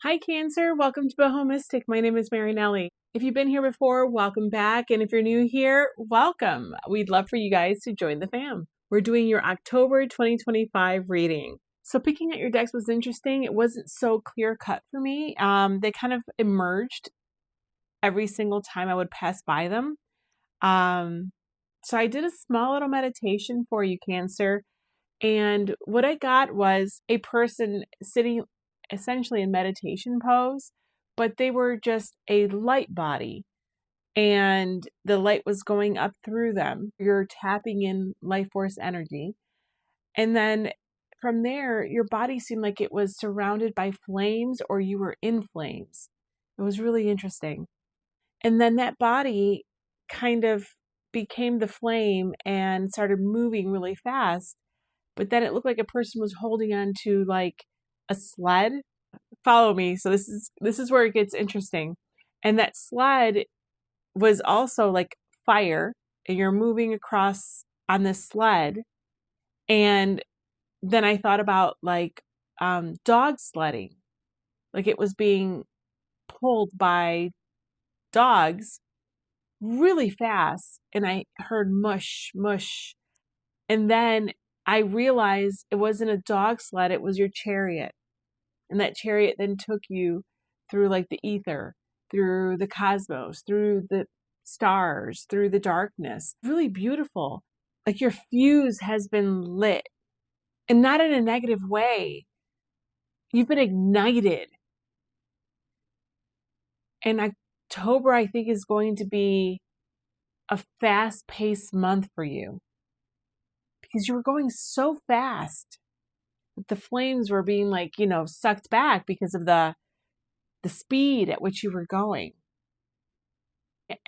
Hi Cancer, welcome to BohoMystic. My name is Marinelly. If you've been here before, welcome back. And if you're new here, welcome. We'd love for you guys to join the fam. We're doing your October 2025 reading. So picking out your decks was interesting. It wasn't so clear cut for me. They kind of emerged every single time I would pass by them. So I did a small little meditation for you, Cancer. And what I got was a person sitting essentially in meditation pose, but they were just a light body and the light was going up through them. You're tapping in life force energy. And then from there, your body seemed like it was surrounded by flames or you were in flames. It was really interesting. And then that body kind of became the flame and started moving really fast. But then it looked like a person was holding on to like a sled. Follow me. So this is where it gets interesting. And that sled was also like fire, and you're moving across on this sled. And then I thought about like dog sledding, like it was being pulled by dogs really fast. And I heard mush, mush. And then I realized it wasn't a dog sled, it was your chariot. And that chariot then took you through like the ether, through the cosmos, through the stars, through the darkness. Really beautiful. Like your fuse has been lit, and not in a negative way. You've been ignited. And October, I think, is going to be a fast-paced month for you because you were going so fast. The flames were being like, sucked back because of the speed at which you were going.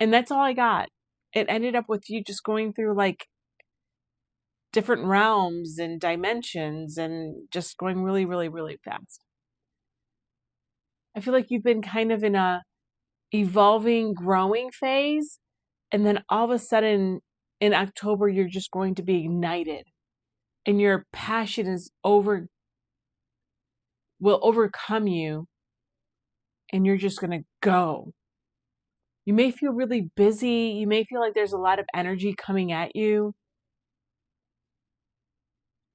And that's all I got. It ended up with you just going through like different realms and dimensions and just going really, really, really fast. I feel like you've been kind of in a evolving, growing phase. And then all of a sudden in October, you're just going to be ignited. And your passion will overcome you, and you're just going to go. You may feel really busy. You may feel like there's a lot of energy coming at you.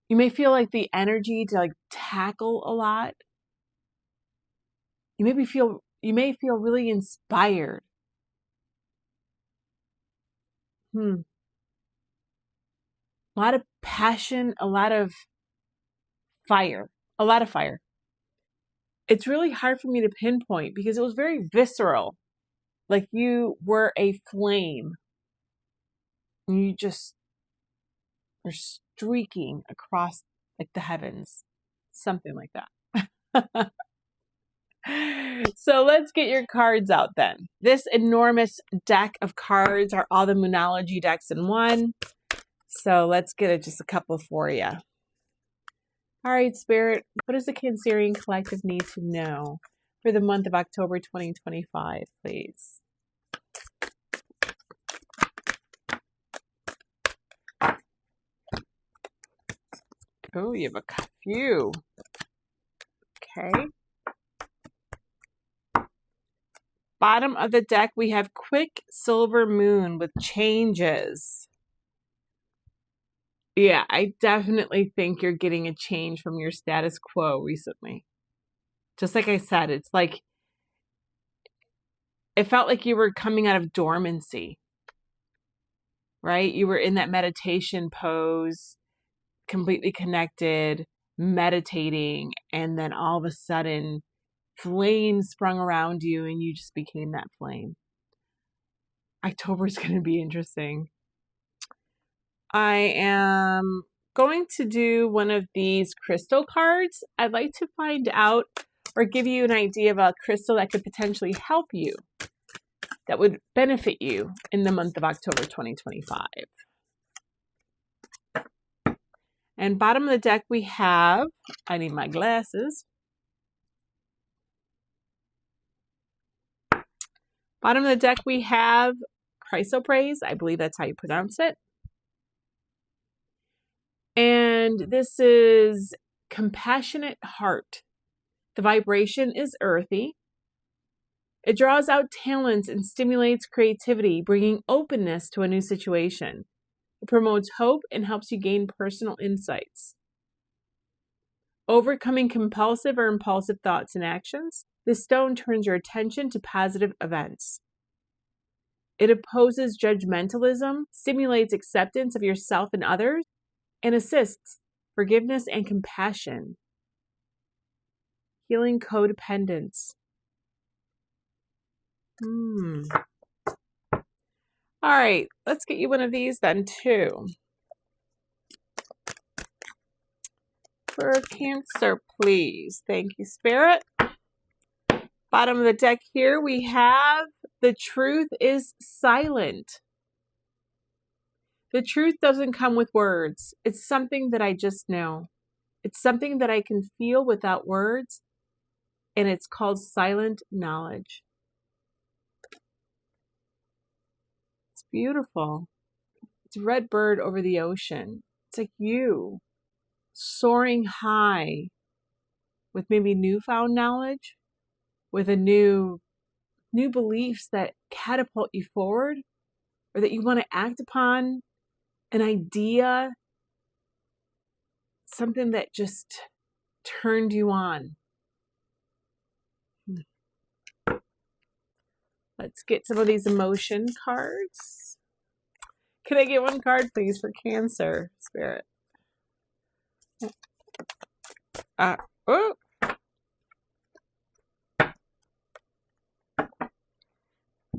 You may feel like the energy to like tackle a lot. You may feel really inspired. A lot of passion, a lot of fire. It's really hard for me to pinpoint because it was very visceral. Like you were a flame. You just are streaking across like the heavens. Something like that. So let's get your cards out then. This enormous deck of cards are all the Moonology decks in one. So let's get just a couple for you. All right, Spirit, what does the Cancerian Collective need to know for the month of October 2025, please? Oh, you have a few. Okay. Bottom of the deck, we have Quick Silver Moon with changes. Yeah, I definitely think you're getting a change from your status quo recently. Just like I said, it's like, it felt like you were coming out of dormancy, right? You were in that meditation pose, completely connected, meditating, and then all of a sudden, flames sprung around you and you just became that flame. October is going to be interesting. I am going to do one of these crystal cards. I'd like to find out or give you an idea of a crystal that could potentially help you, that would benefit you in the month of October 2025. And bottom of the deck we have, I need my glasses. Bottom of the deck we have Chrysoprase. I believe that's how you pronounce it. And this is Compassionate Heart. The vibration is earthy. It draws out talents and stimulates creativity, bringing openness to a new situation. It promotes hope and helps you gain personal insights. Overcoming compulsive or impulsive thoughts and actions. This stone turns your attention to positive events. It opposes judgmentalism, stimulates acceptance of yourself and others, and assists forgiveness and compassion. Healing codependence. All right, let's get you one of these then too. For Cancer, please. Thank you, Spirit. Bottom of the deck here, we have the truth is silent. The truth doesn't come with words. It's something that I just know. It's something that I can feel without words, and it's called silent knowledge. It's beautiful. It's a red bird over the ocean. It's like you soaring high with maybe newfound knowledge, with a new beliefs that catapult you forward, or that you want to act upon, an idea, something that just turned you on. Let's get some of these emotion cards. Can I get one card, please, for Cancer, Spirit?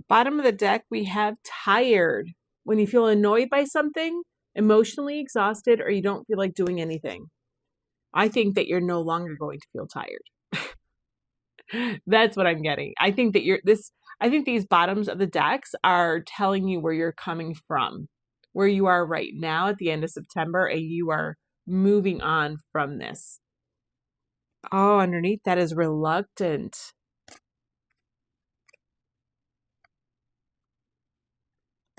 Bottom of the deck, we have tired. When you feel annoyed by something, emotionally exhausted, or you don't feel like doing anything. I think that you're no longer going to feel tired. That's what I'm getting. I think that I think these bottoms of the decks are telling you where you're coming from, where you are right now at the end of September, and you are moving on from this. Oh, underneath that is reluctant.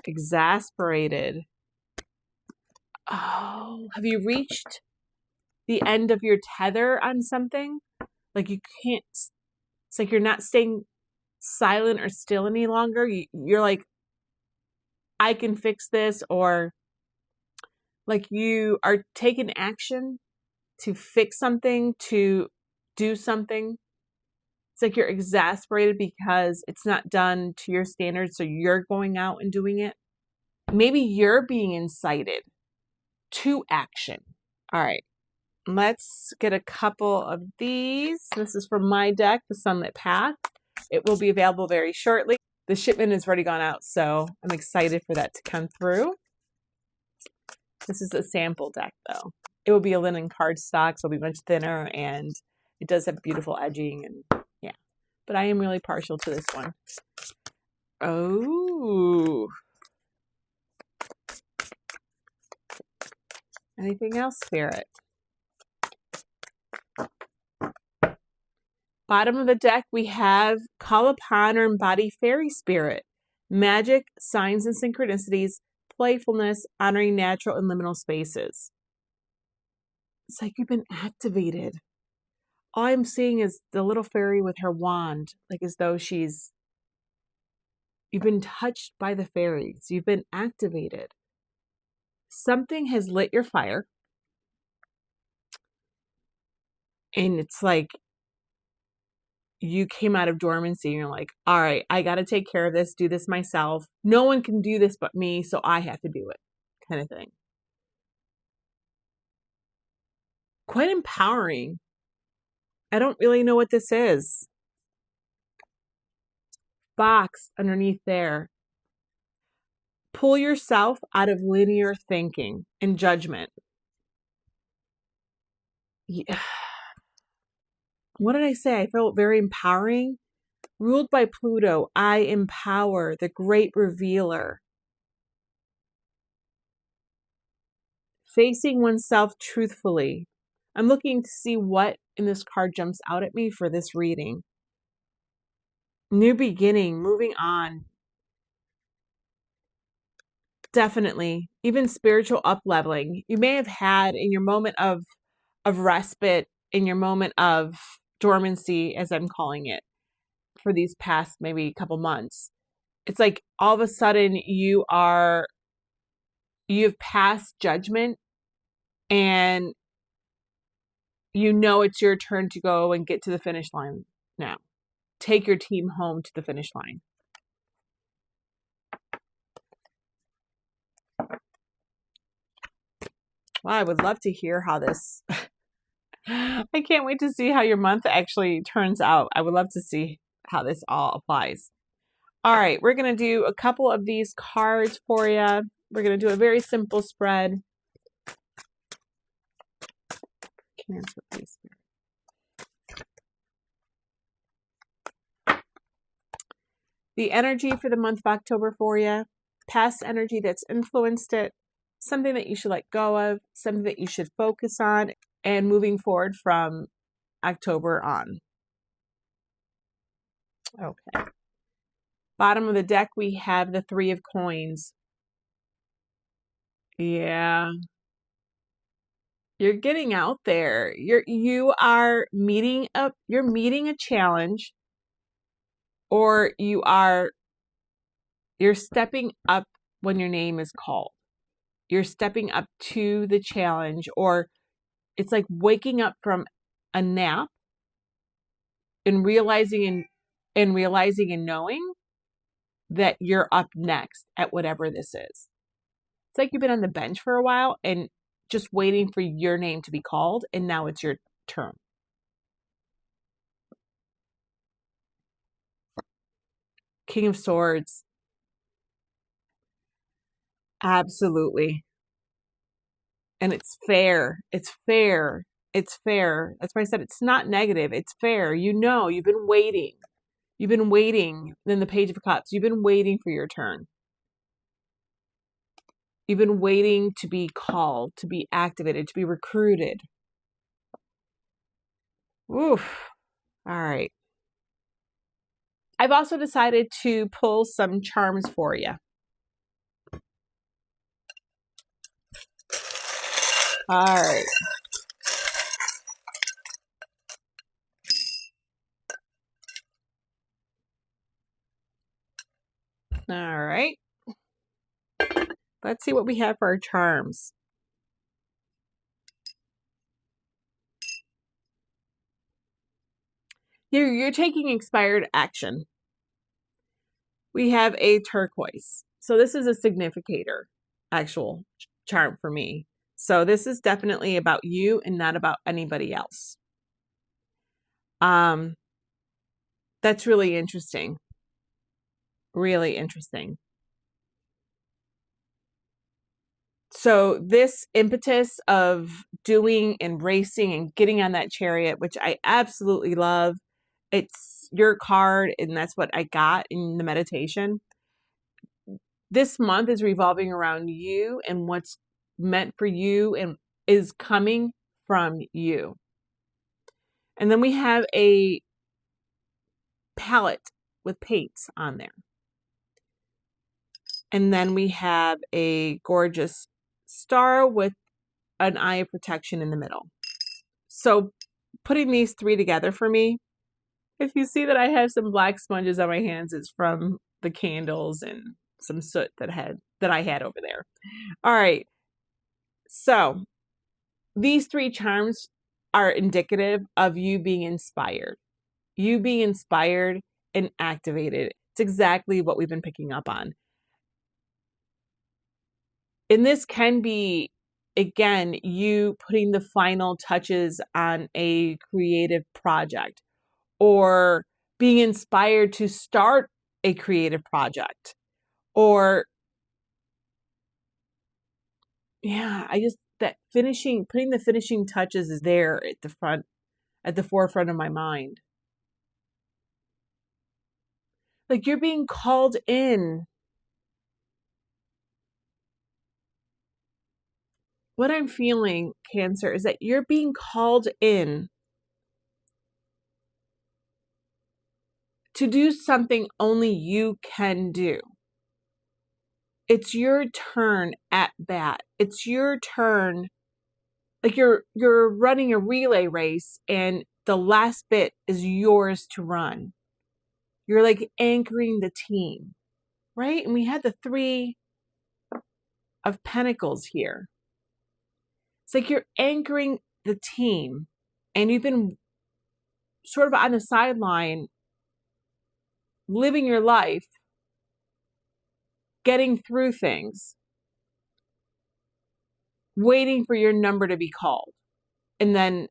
Exasperated. Oh, have you reached the end of your tether on something? Like you can't, it's like you're not staying silent or still any longer. You're like, I can fix this, or like you are taking action to fix something, to do something. It's like you're exasperated because it's not done to your standards, so you're going out and doing it. Maybe you're being incited to action. All right, let's get a couple of these. This is from my deck, the Sunlit Path. It will be available very shortly. The shipment has already gone out, so I'm excited for that to come through. This is a sample deck, though. It will be a linen cardstock, so it'll be much thinner, and it does have beautiful edging, and yeah. But I am really partial to this one. Oh. Anything else, Spirit? Bottom of the deck, we have call upon or embody fairy spirit, magic, signs and synchronicities, playfulness, honoring natural and liminal spaces. It's like you've been activated. All I'm seeing is the little fairy with her wand, like as though you've been touched by the fairies. You've been activated. Something has lit your fire. And it's like you came out of dormancy and you're like, all right, I got to take care of this, do this myself. No one can do this but me, so I have to do it, kind of thing. Quite empowering. I don't really know what this is. Box underneath there. Pull yourself out of linear thinking and judgment. Yeah. What did I say? I felt very empowering. Ruled by Pluto, I empower, the great revealer. Facing oneself truthfully. I'm looking to see what in this card jumps out at me for this reading. New beginning, moving on. Definitely. Even spiritual up-leveling. You may have had in your moment of respite, in your moment of dormancy, as I'm calling it, for these past maybe couple months. It's like all of a sudden you've passed judgment, and you know it's your turn to go and get to the finish line now. Take your team home to the finish line. Well, I would love to hear how this... I can't wait to see how your month actually turns out. I would love to see how this all applies. All right, we're going to do a couple of these cards for you. We're going to do a very simple spread. Cancer, please. The energy for the month of October for you. Past energy that's influenced it. Something that you should let go of. Something that you should focus on. And moving forward from October on. Okay. Bottom of the deck, we have the Three of Coins. Yeah. You're getting out there. You're meeting a challenge, or you're stepping up when your name is called. You're stepping up to the challenge, or it's like waking up from a nap and realizing and knowing that you're up next at whatever this is. It's like you've been on the bench for a while and just waiting for your name to be called, and now it's your turn. King of Swords. Absolutely. And it's fair. It's fair. It's fair. That's why I said it's not negative. It's fair. You know, you've been waiting. You've been waiting. Then the Page of Cups. You've been waiting for your turn. You've been waiting to be called, to be activated, to be recruited. Oof. All right. I've also decided to pull some charms for you. All right. All right. Let's see what we have for our charms. You're taking expired action. We have a turquoise. So this is a significator, actual charm for me. So this is definitely about you and not about anybody else. That's really interesting. Really interesting. So this impetus of doing and racing and getting on that chariot, which I absolutely love. It's your card, and that's what I got in the meditation. This month is revolving around you and what's meant for you and is coming from you. And then we have a palette with paints on there. And then we have a gorgeous star with an eye of protection in the middle. So putting these three together for me, if you see that I have some black sponges on my hands, it's from the candles and some soot that I had over there. All right. So these three charms are indicative of you being inspired. You being inspired and activated. It's exactly what we've been picking up on. And this can be, again, you putting the final touches on a creative project, or being inspired to start a creative project, or putting the finishing touches is there at the forefront of my mind. Like you're being called in. What I'm feeling, Cancer, is that you're being called in to do something only you can do. It's your turn at bat. It's your turn. Like you're running a relay race, and the last bit is yours to run. You're like anchoring the team, right? And we had the 3 of Pentacles here. It's like you're anchoring the team, and you've been sort of on the sideline, living your life, getting through things, waiting for your number to be called. And then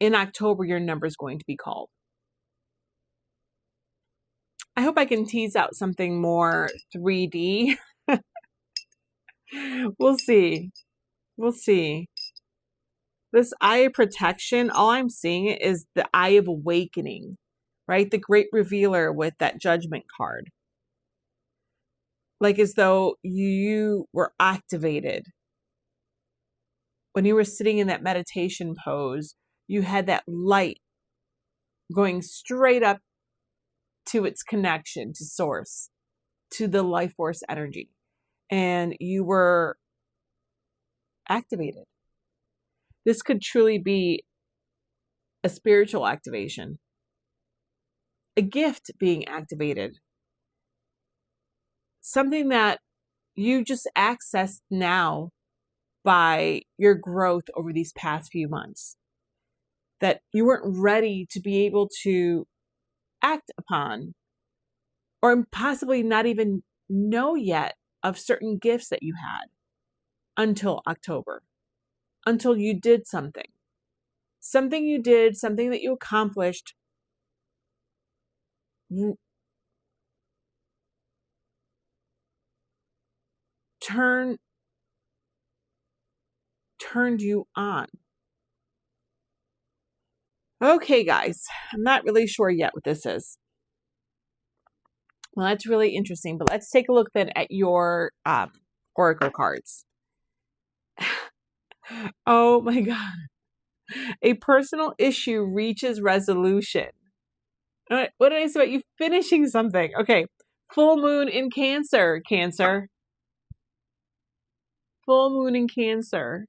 in October, your number is going to be called. I hope I can tease out something more 3D. We'll see. We'll see. This eye of protection, all I'm seeing is the eye of awakening, right? The great revealer with that judgment card. Like as though you were activated. When you were sitting in that meditation pose, you had that light going straight up to its connection to source, to the life force energy. And you were activated. This could truly be a spiritual activation, a gift being activated, something that you just accessed now by your growth over these past few months, that you weren't ready to be able to act upon, or possibly not even know yet of certain gifts that you had until October, until you did something. Something you did, something that you accomplished, turned you on. Okay, guys, I'm not really sure yet what this is. Well, that's really interesting, but let's take a look then at your oracle cards. Oh my God. A personal issue reaches resolution. What did I say about you finishing something? Okay. Full moon in Cancer. Cancer. Full moon in Cancer.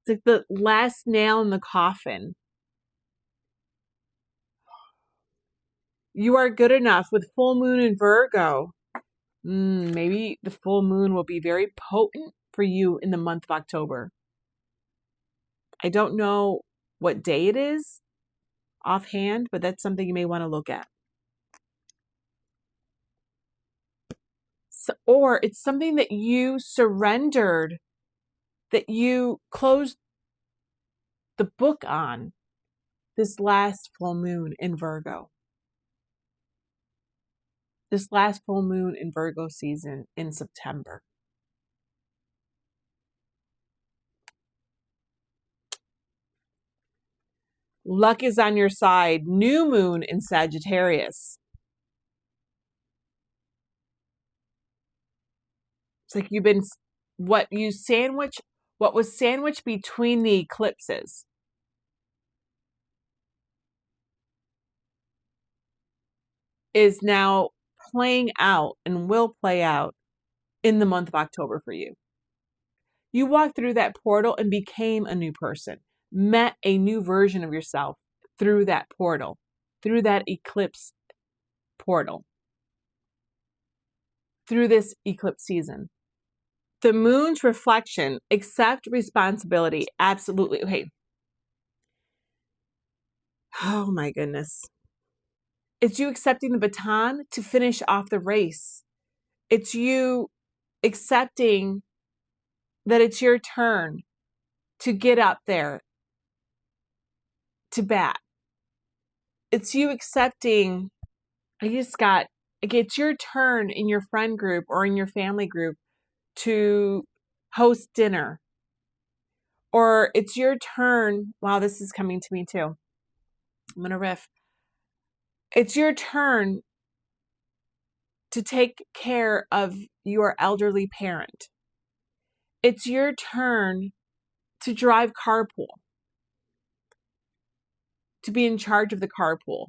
It's like the last nail in the coffin. You are good enough with full moon in Virgo. Maybe the full moon will be very potent for you in the month of October. I don't know what day it is offhand, but that's something you may want to look at. So, or it's something that you surrendered, that you closed the book on this last full moon in Virgo. This last full moon in Virgo season in September. Luck is on your side. New moon in Sagittarius. It's like you've been, what was sandwiched between the eclipses is now playing out and will play out in the month of October for you. You walked through that portal and became a new person, met a new version of yourself through that portal, through that eclipse portal, through this eclipse season. The moon's reflection, accept responsibility. Absolutely. Okay. Oh my goodness. It's you accepting the baton to finish off the race. It's you accepting that it's your turn to get up there to bat. It's you accepting, it's your turn in your friend group or in your family group to host dinner. Or it's your turn. Wow, this is coming to me too. I'm going to riff. It's your turn to take care of your elderly parent. It's your turn to drive carpool, to be in charge of the carpool.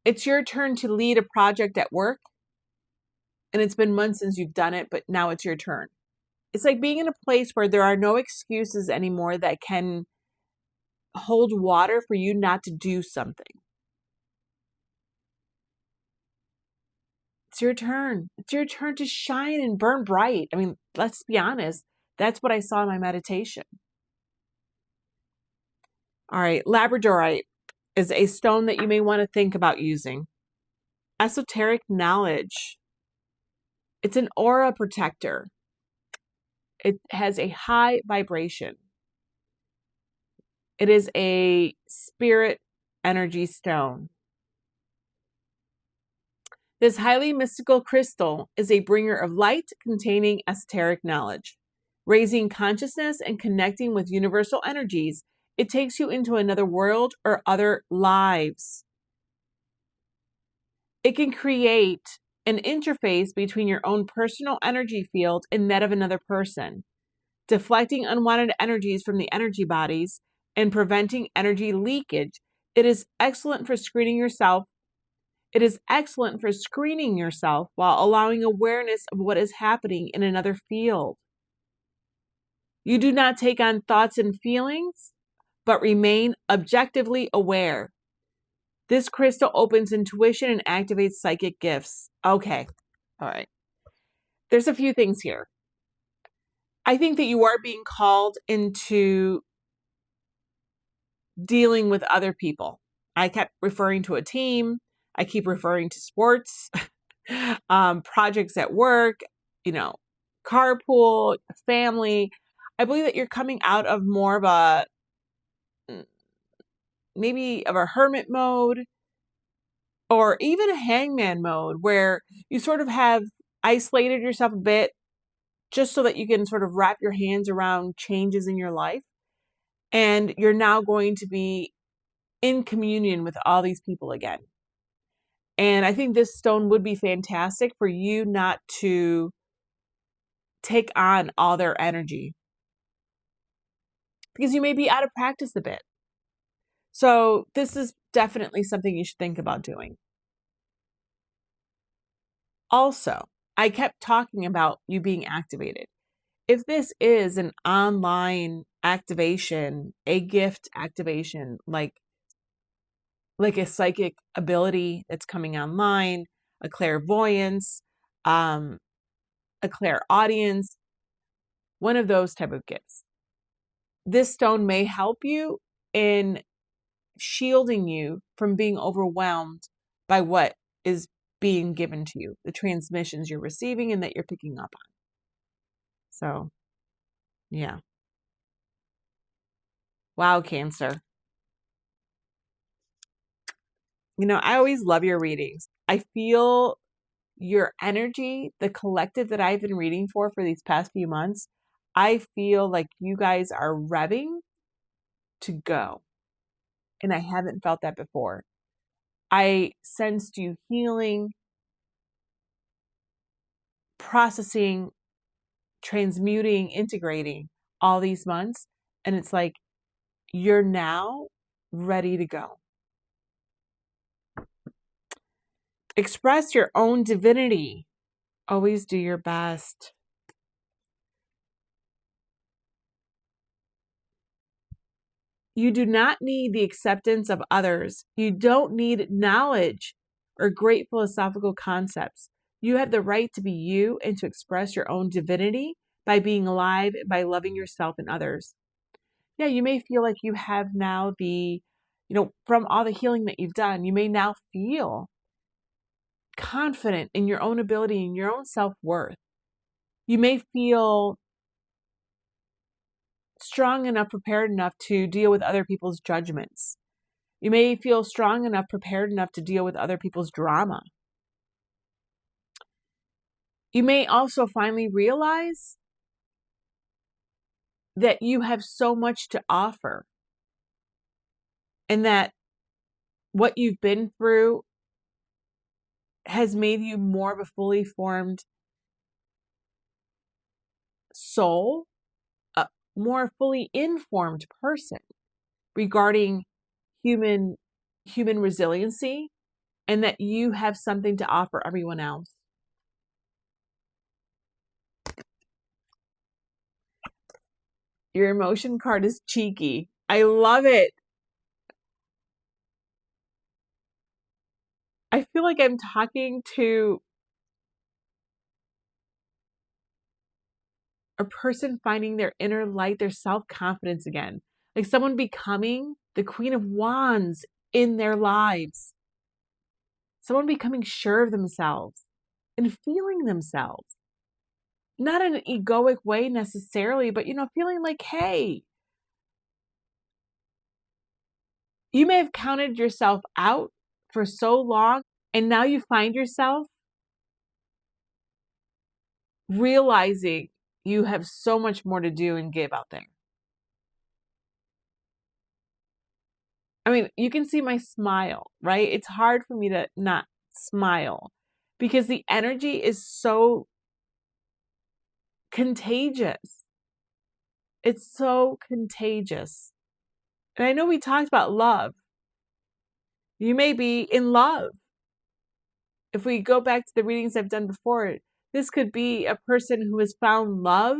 It's your turn to lead a project at work, and it's been months since you've done it, but now it's your turn. It's like being in a place where there are no excuses anymore that can hold water for you not to do something. It's your turn. It's your turn to shine and burn bright. I mean, let's be honest. That's what I saw in my meditation. All right, labradorite is a stone that you may want to think about using. Esoteric knowledge. It's an aura protector. It has a high vibration. It is a spirit energy stone. This highly mystical crystal is a bringer of light containing esoteric knowledge. Raising consciousness and connecting with universal energies, it takes you into another world or other lives. It can create an interface between your own personal energy field and that of another person, deflecting unwanted energies from the energy bodies and preventing energy leakage. It is excellent for screening yourself. It is excellent for screening yourself while allowing awareness of what is happening in another field. You do not take on thoughts and feelings, but remain objectively aware. This crystal opens intuition and activates psychic gifts. Okay. All right. There's a few things here. I think that you are being called into dealing with other people. I kept referring to a team. I keep referring to sports, projects at work, carpool, family. I believe that you're coming out of more of maybe of a hermit mode or even a hangman mode where you sort of have isolated yourself a bit just so that you can sort of wrap your hands around changes in your life. And you're now going to be in communion with all these people again. And I think this stone would be fantastic for you not to take on all their energy because you may be out of practice a bit. So this is definitely something you should think about doing. Also, I kept talking about you being activated. If this is an online activation, a gift activation, like a psychic ability that's coming online, a clairvoyance, a clairaudience, one of those type of gifts. This stone may help you in shielding you from being overwhelmed by what is being given to you, the transmissions you're receiving and that you're picking up on. So, yeah. Wow, Cancer. I always love your readings. I feel your energy, the collective that I've been reading for these past few months. I feel like you guys are revving to go. And I haven't felt that before. I sensed you healing, processing, transmuting, integrating all these months. And it's like, you're now ready to go. Express your own divinity. Always do your best. You do not need the acceptance of others. You don't need knowledge or great philosophical concepts. You have the right to be you and to express your own divinity by being alive and by loving yourself and others. Yeah, you may feel like you have now from all the healing that you've done, you may now feel confident in your own ability and your own self-worth. You may feel strong enough, prepared enough to deal with other people's judgments. You may feel strong enough, prepared enough to deal with other people's drama. You may also finally realize that you have so much to offer and that what you've been through has made you more of a fully formed soul, a more fully informed person regarding human resiliency, and that you have something to offer everyone else. Your emotion card is cheeky. I love it. I feel like I'm talking to a person finding their inner light, their self-confidence again. Like someone becoming the Queen of Wands in their lives. Someone becoming sure of themselves and feeling themselves. Not in an egoic way necessarily, but, feeling like, hey, you may have counted yourself out for so long, and now you find yourself realizing you have so much more to do and give out there. I mean, you can see my smile, right? It's hard for me to not smile because the energy is so contagious. It's so contagious. And I know we talked about love. You may be in love. If we go back to the readings I've done before, this could be a person who has found love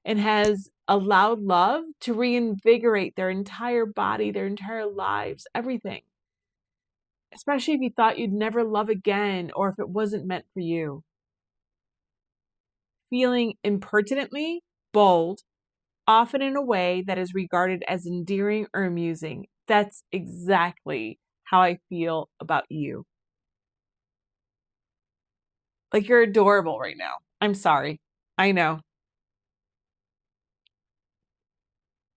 and has allowed love to reinvigorate their entire body, their entire lives, everything. Especially if you thought you'd never love again or if it wasn't meant for you. Feeling impertinently bold, often in a way that is regarded as endearing or amusing. That's exactly how I feel about you. Like you're adorable right now. I'm sorry. I know.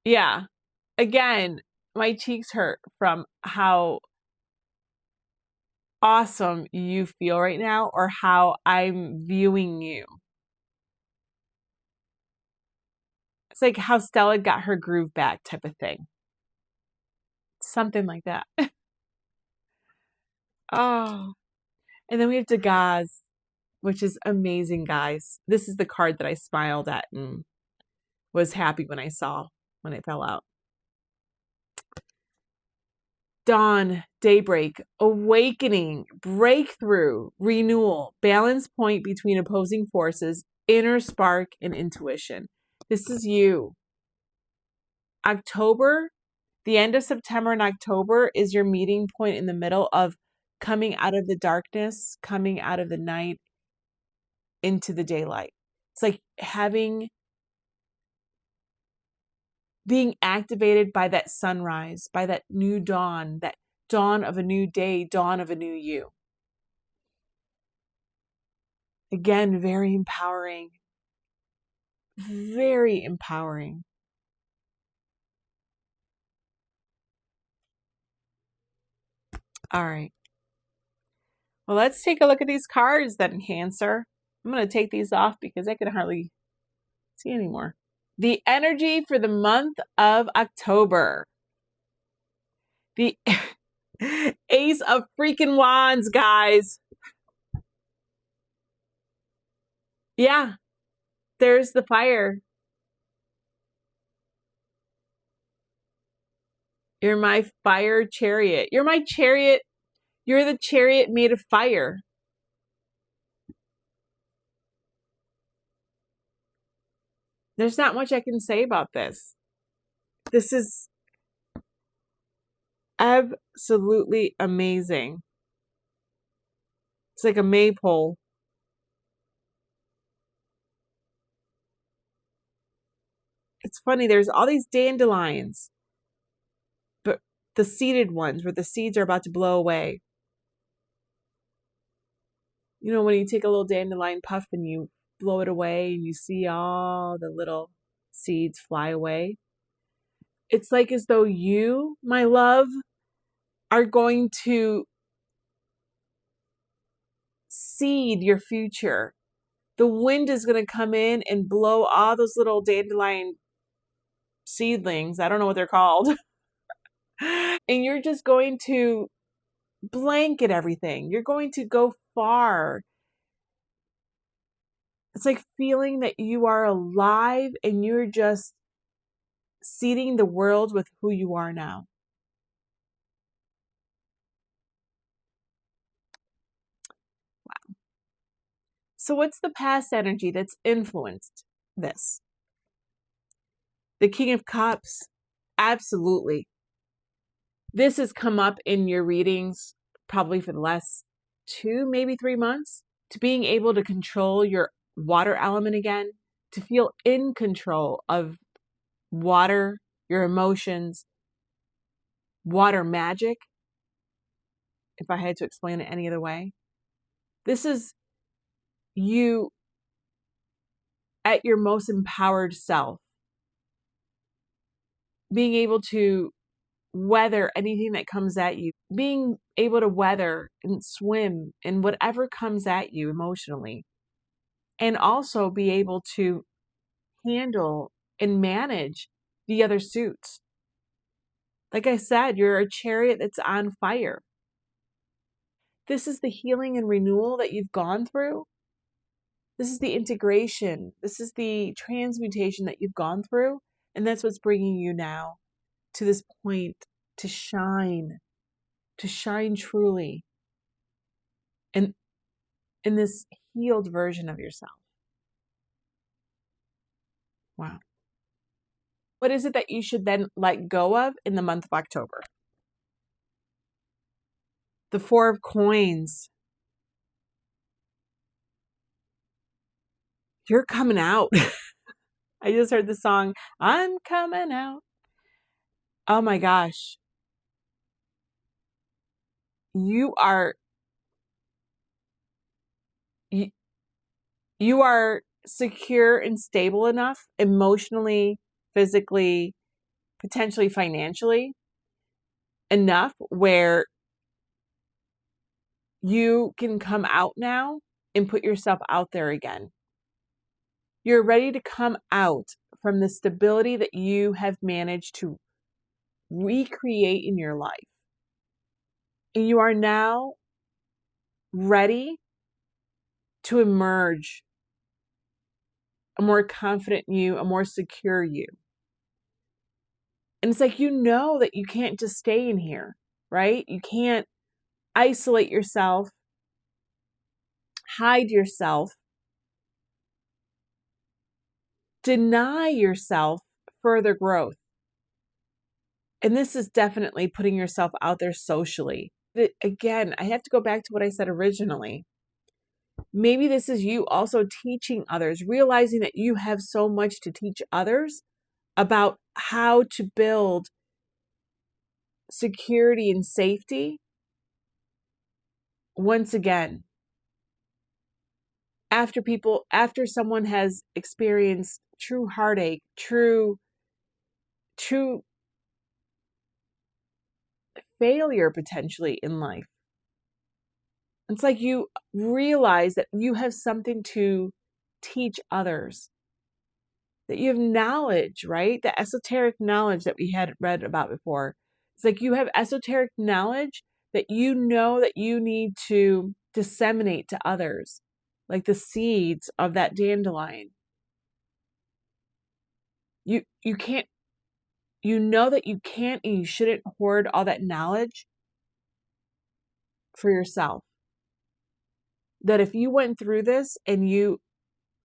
Yeah. Again, my cheeks hurt from how awesome you feel right now or how I'm viewing you. It's like how Stella got her groove back type of thing. Something like that. Oh. And then we have Degas, which is amazing, guys. This is the card that I smiled at and was happy when I saw when it fell out. Dawn, daybreak, awakening, breakthrough, renewal, balance point between opposing forces, inner spark, and intuition. This is you. October, the end of September and October is your meeting point in the middle of coming out of the darkness, coming out of the night into the daylight. It's like being activated by that sunrise, by that new dawn, that dawn of a new day, dawn of a new you. Again, very empowering. Very empowering. All right. Well, let's take a look at these cards then, Cancer. I'm going to take these off because I can hardly see anymore. The energy for the month of October. The Ace of freaking Wands, guys. Yeah, there's the fire. You're my fire chariot. You're my chariot. You're the chariot made of fire. There's not much I can say about this. This is absolutely amazing. It's like a maypole. It's funny, there's all these dandelions, but the seeded ones where the seeds are about to blow away. You know, when you take a little dandelion puff and you blow it away and you see all the little seeds fly away. It's like as though you, my love, are going to seed your future. The wind is going to come in and blow all those little dandelion seedlings. I don't know what they're called. And you're just going to blanket everything. You're going to go far. It's like feeling that you are alive and you're just seeding the world with who you are now. Wow. So what's the past energy that's influenced this? The King of Cups. Absolutely. This has come up in your readings probably for the last 2, maybe 3 months, to being able to control your water element again, to feel in control of water, your emotions, water magic, if I had to explain it any other way. This is you at your most empowered self, being able to weather anything that comes at you, being able to weather and swim in whatever comes at you emotionally, and also be able to handle and manage the other suits. Like I said, you're a chariot that's on fire. This is the healing and renewal that you've gone through. This is the integration. This is the transmutation that you've gone through. And that's what's bringing you now to this point to shine truly in this healed version of yourself. Wow. What is it that you should then let go of in the month of October? The Four of Coins. You're coming out. I just heard the song, I'm coming out. Oh my gosh. You are secure and stable enough emotionally, physically, potentially financially, enough where you can come out now and put yourself out there again. You're ready to come out from the stability that you have managed to recreate in your life. And you are now ready to emerge a more confident you, a more secure you. And it's like, you know that you can't just stay in here, right? You can't isolate yourself, hide yourself, deny yourself further growth. And this is definitely putting yourself out there socially. Again, I have to go back to what I said originally. Maybe this is you also teaching others, realizing that you have so much to teach others about how to build security and safety. Once again, after someone has experienced true heartache, true failure potentially in life, it's like you realize that you have something to teach others, that you have knowledge, right? The esoteric knowledge that we had read about before. It's like you have esoteric knowledge that you know that you need to disseminate to others, like the seeds of that dandelion. You can't, you know that you can't and you shouldn't hoard all that knowledge for yourself. That if you went through this and you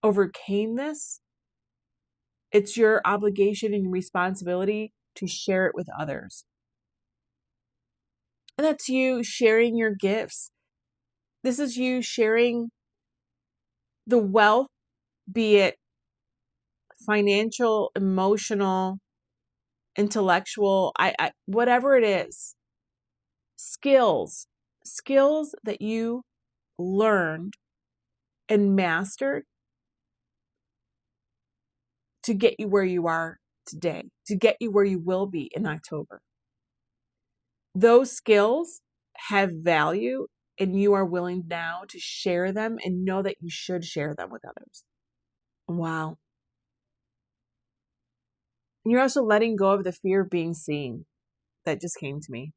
overcame this, it's your obligation and responsibility to share it with others. And that's you sharing your gifts. This is you sharing the wealth, be it financial, emotional, intellectual, whatever it is, skills that you learned and mastered to get you where you are today, to get you where you will be in October. Those skills have value, and you are willing now to share them and know that you should share them with others. Wow. And you're also letting go of the fear of being seen. That just came to me.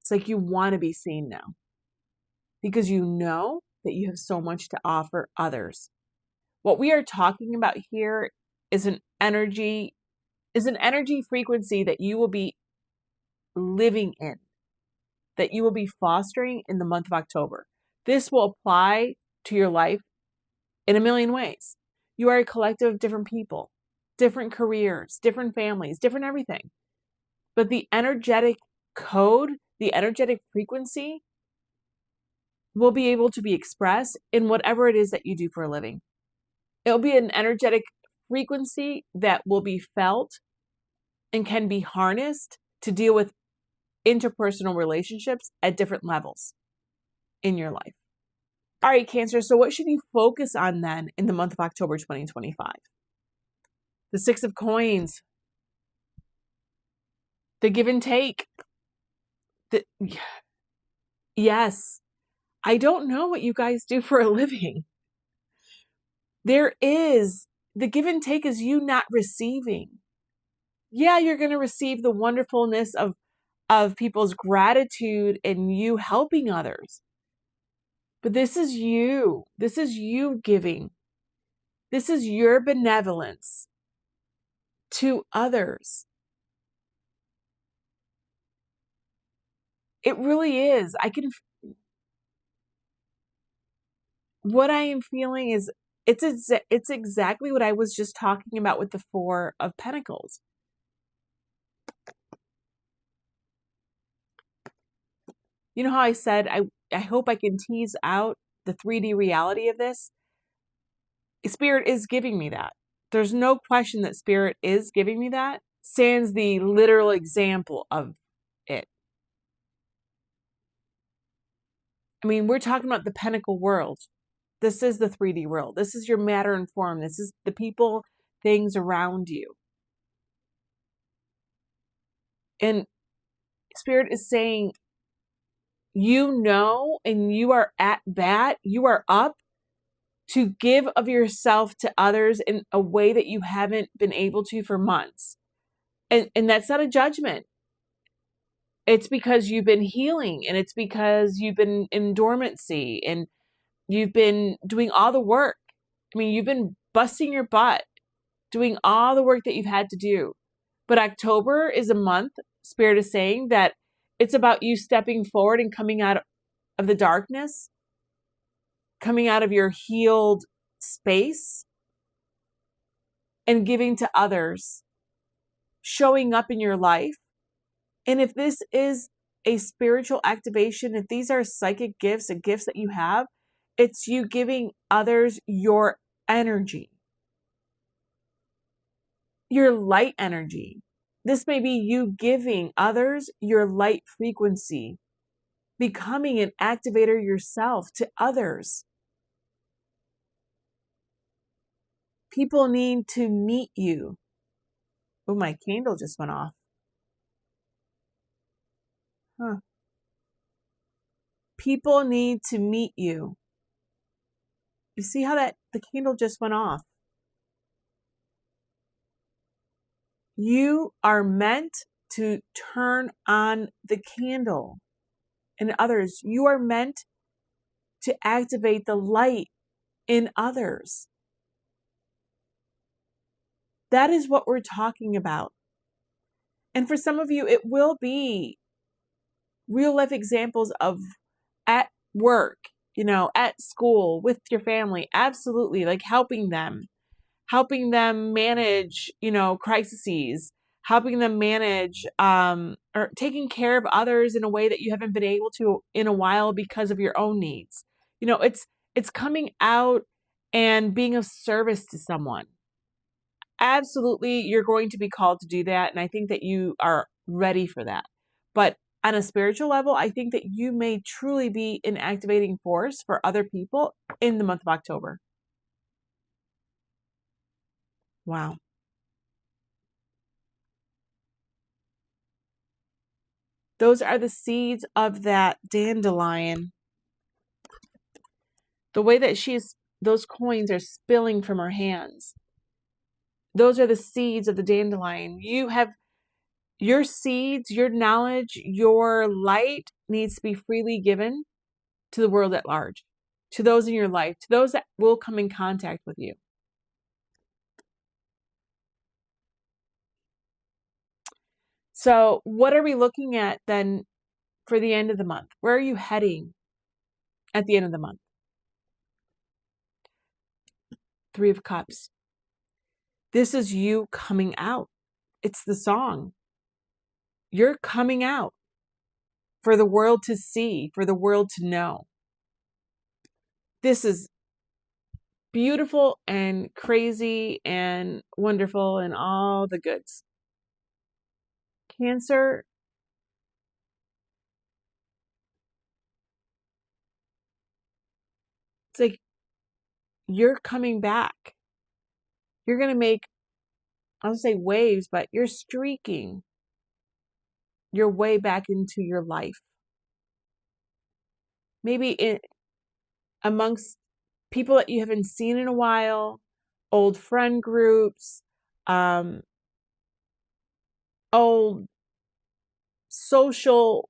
It's like you want to be seen now because you know that you have so much to offer others. What we are talking about here is an energy frequency that you will be living in, that you will be fostering in the month of October. This will apply to your life in a million ways. You are a collective of different people, different careers, different families, different everything. But the energetic code, the energetic frequency will be able to be expressed in whatever it is that you do for a living. It'll be an energetic frequency that will be felt and can be harnessed to deal with interpersonal relationships at different levels in your life. All right, Cancer. So what should you focus on then in the month of October 2025? The Six of Coins, the give and take. Yes, I don't know what you guys do for a living. There is, the give and take is you not receiving. Yeah, you're going to receive the wonderfulness of people's gratitude and you helping others. But this is you. This is you giving. This is your benevolence to others. It really is. What I am feeling is it's exactly what I was just talking about with the Four of Pentacles. You know how I said, I hope I can tease out the 3D reality of this? Spirit is giving me that. There's no question that Spirit is giving me that. Sans the literal example of it. I mean, we're talking about the Pentacle world. This is the 3D world. This is your matter and form. This is the people, things around you. And Spirit is saying, you know, and you are at bat, you are up to give of yourself to others in a way that you haven't been able to for months. And that's not a judgment. It's because you've been healing, and it's because you've been in dormancy, and you've been doing all the work. I mean, you've been busting your butt, doing all the work that you've had to do. But October is a month, Spirit is saying, that it's about you stepping forward and coming out of the darkness, coming out of your healed space, and giving to others, showing up in your life. And if this is a spiritual activation, if these are psychic gifts and gifts that you have, it's you giving others your energy, your light energy. This may be you giving others your light frequency, becoming an activator yourself to others. People need to meet you. Oh, my candle just went off. Huh. People need to meet you. You see how the candle just went off? You are meant to turn on the candle in others. You are meant to activate the light in others. That is what we're talking about. And for some of you, it will be real life examples of at work, at school, with your family. Absolutely. Like helping them manage, crises, helping them manage, or taking care of others in a way that you haven't been able to in a while because of your own needs. It's coming out and being of service to someone. Absolutely, you're going to be called to do that. And I think that you are ready for that. But on a spiritual level, I think that you may truly be an activating force for other people in the month of October. Wow. Those are the seeds of that dandelion. The way that those coins are spilling from her hands. Those are the seeds of the dandelion. You have your seeds, your knowledge, your light needs to be freely given to the world at large, to those in your life, to those that will come in contact with you. So what are we looking at then for the end of the month? Where are you heading at the end of the month? 3 of Cups. This is you coming out. It's the song. You're coming out for the world to see, for the world to know. This is beautiful and crazy and wonderful and all the goods. Cancer, it's like you're coming back. You're going to make, I'll say waves, but you're streaking your way back into your life. Maybe amongst people that you haven't seen in a while, old friend groups, old social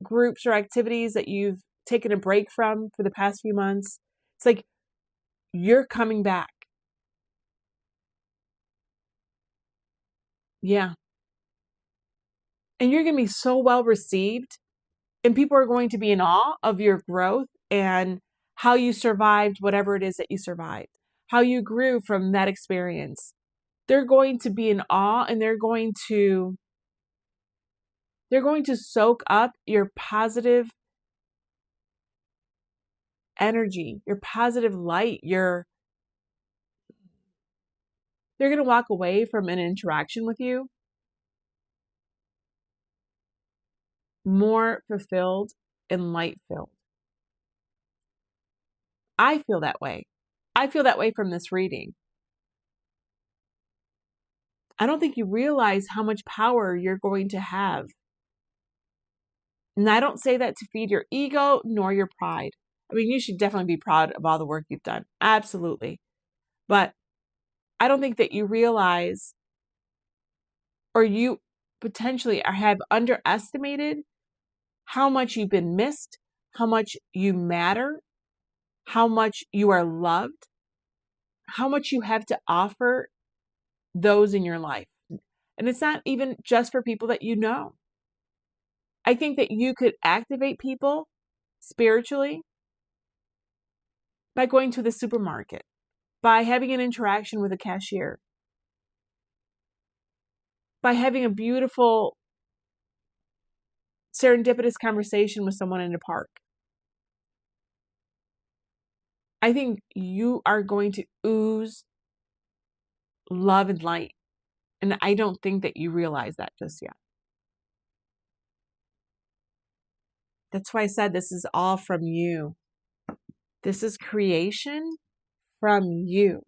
groups or activities that you've taken a break from for the past few months. It's like you're coming back. Yeah. And you're going to be so well received, and people are going to be in awe of your growth and how you survived whatever it is that you survived, how you grew from that experience. They're going to be in awe, and they're going to soak up your positive energy, your positive light, they're going to walk away from an interaction with you more fulfilled and light filled. I feel that way. I feel that way from this reading. I don't think you realize how much power you're going to have. And I don't say that to feed your ego nor your pride. I mean, you should definitely be proud of all the work you've done. Absolutely. But I don't think that you realize, or you potentially have underestimated how much you've been missed, how much you matter, how much you are loved, how much you have to offer those in your life. And it's not even just for people that you know. I think that you could activate people spiritually by going to the supermarket, by having an interaction with a cashier, by having a beautiful serendipitous conversation with someone in a park. I think you are going to ooze love and light. And I don't think that you realize that just yet. That's why I said this is all from you. This is creation from you.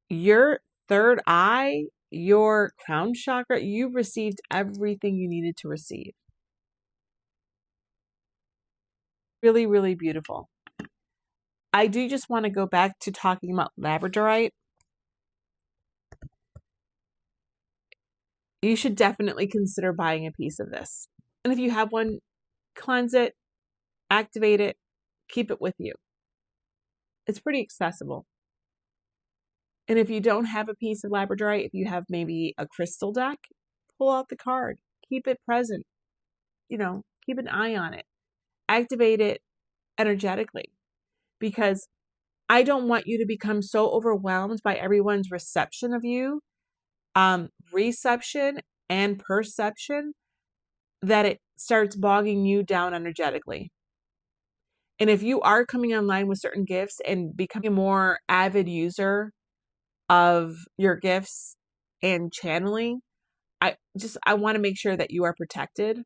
Your third eye, your crown chakra, you received everything you needed to receive. Really, really beautiful. I do just want to go back to talking about labradorite. You should definitely consider buying a piece of this. And if you have one, cleanse it, activate it, keep it with you. It's pretty accessible. And if you don't have a piece of labradorite, if you have maybe a crystal deck, pull out the card, keep it present, keep an eye on it, activate it energetically, because I don't want you to become so overwhelmed by everyone's reception of you, reception and perception, that it starts bogging you down energetically. And if you are coming online with certain gifts and becoming a more avid user of your gifts and channeling, I want to make sure that you are protected.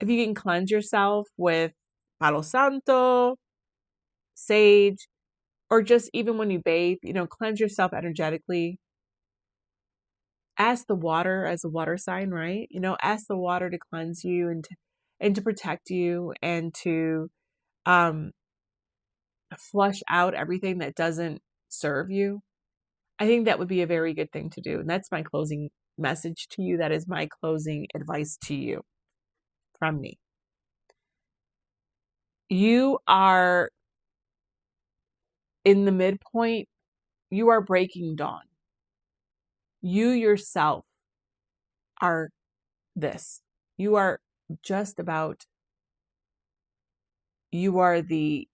If you can cleanse yourself with Palo Santo, sage, or just even when you bathe, cleanse yourself energetically. Ask the water as a water sign, right? Ask the water to cleanse you and to protect you and to flush out everything that doesn't serve you. I think that would be a very good thing to do. And that's my closing message to you. That is my closing advice to you from me. You are in the midpoint. You are breaking dawn. You yourself are this. You are just about, you are the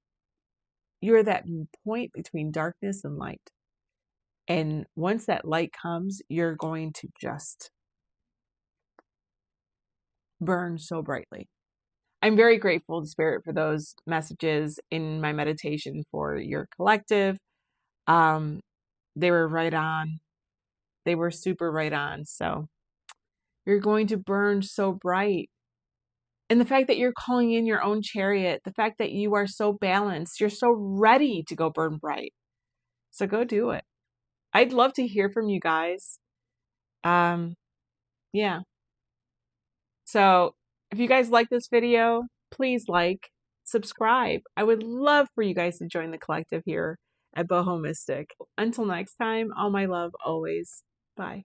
you're that point between darkness and light. And once that light comes, you're going to just burn so brightly. I'm very grateful to Spirit for those messages in my meditation for your collective. They were right on. They were super right on. So you're going to burn so bright. And the fact that you're calling in your own chariot, the fact that you are so balanced, you're so ready to go burn bright. So go do it. I'd love to hear from you guys. Yeah. So if you guys like this video, please like, subscribe. I would love for you guys to join the collective here at BohoMystic. Until next time, all my love always. Bye.